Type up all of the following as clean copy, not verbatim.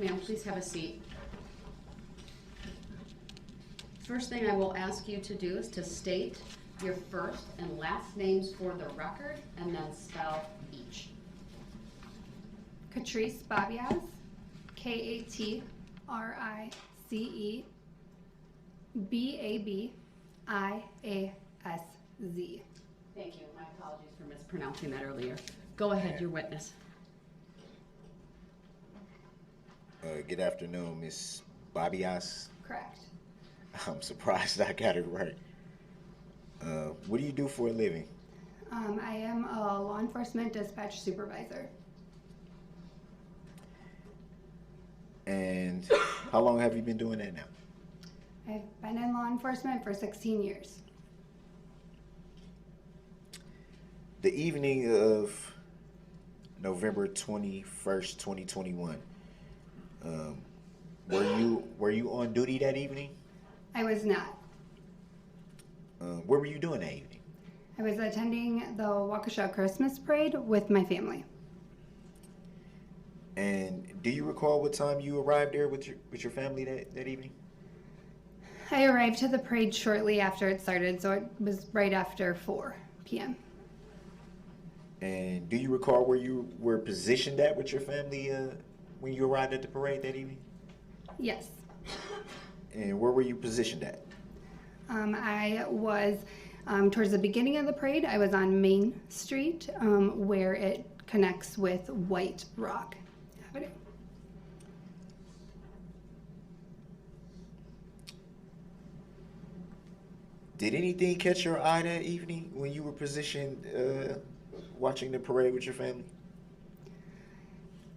you, ma'am. Please have a seat. First thing I will ask you to do is to state your first and last names for the record and then spell each. Catrice Babias, Katrice Babiazz. Thank you. My apologies for mispronouncing that earlier. Go ahead, your witness. Good afternoon, Miss Babias. Correct. I'm surprised I got it right. What do you do for a living? I am a law enforcement dispatch supervisor. And how long have you been doing that now? I've been in law enforcement for 16 years. The evening of November 21st, 2021, were you on duty that evening? I was not. What were you doing that evening? I was attending the Waukesha Christmas Parade with my family. And do you recall what time you arrived there with your family that evening? I arrived to the parade shortly after it started, so it was right after 4 p.m. And do you recall where you were positioned at with your family when you arrived at the parade that evening? Yes. And where were you positioned at? I was towards the beginning of the parade. I was on Main Street where it connects with White Rock Avenue. Did anything catch your eye that evening when you were positioned watching the parade with your family?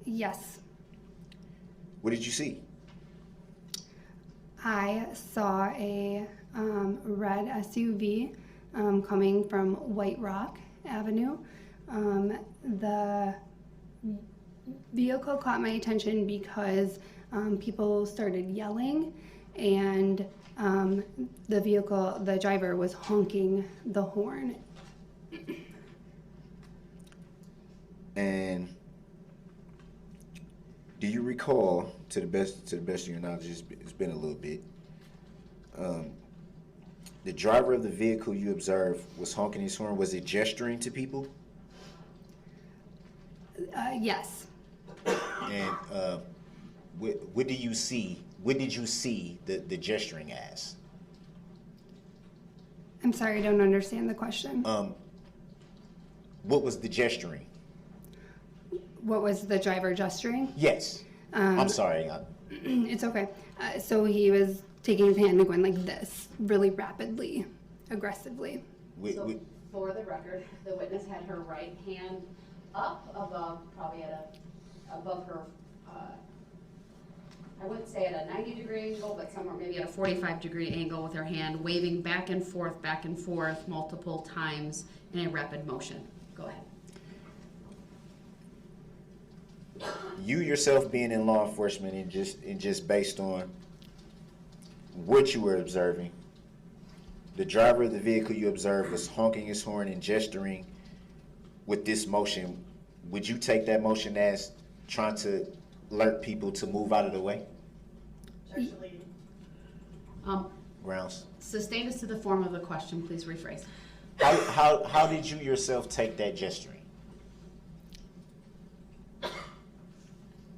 Yes. What did you see? I saw a red SUV coming from White Rock Avenue. The vehicle caught my attention because people started yelling, and the driver was honking the horn. And do you recall, to the best of your knowledge, it's been a little bit, the driver of the vehicle you observed was honking his horn. Was it gesturing to people? Yes. And what do you see? What did you see the gesturing as? I'm sorry, I don't understand the question. What was the gesturing? What was the driver gesturing? Yes. I'm sorry. It's okay. So he was taking his hand and going like this, really rapidly, aggressively. So for the record, the witness had her right hand up above, probably above her, I wouldn't say at a 90-degree angle, but somewhere maybe at a 45-degree angle with her hand, waving back and forth multiple times in a rapid motion. Go ahead. You yourself being in law enforcement and just based on what you were observing, the driver of the vehicle you observed was honking his horn and gesturing with this motion. Would you take that motion as trying to alert people to move out of the way? Grounds. Sustained is to the form of the question. Please rephrase. How did you yourself take that gesturing?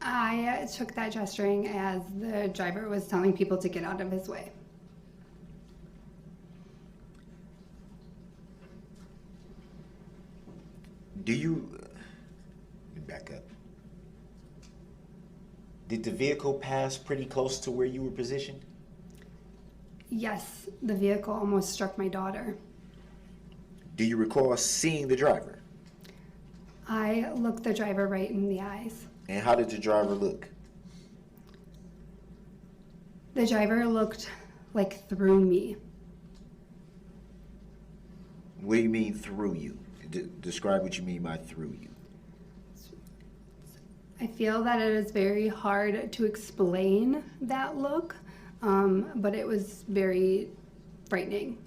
I took that gesturing as the driver was telling people to get out of his way. Let me back up. Did the vehicle pass pretty close to where you were positioned? Yes, the vehicle almost struck my daughter. Do you recall seeing the driver? I looked the driver right in the eyes. And how did the driver look? The driver looked like through me. What do you mean through you? Describe what you mean by through you. I feel that it is very hard to explain that look, but it was very frightening.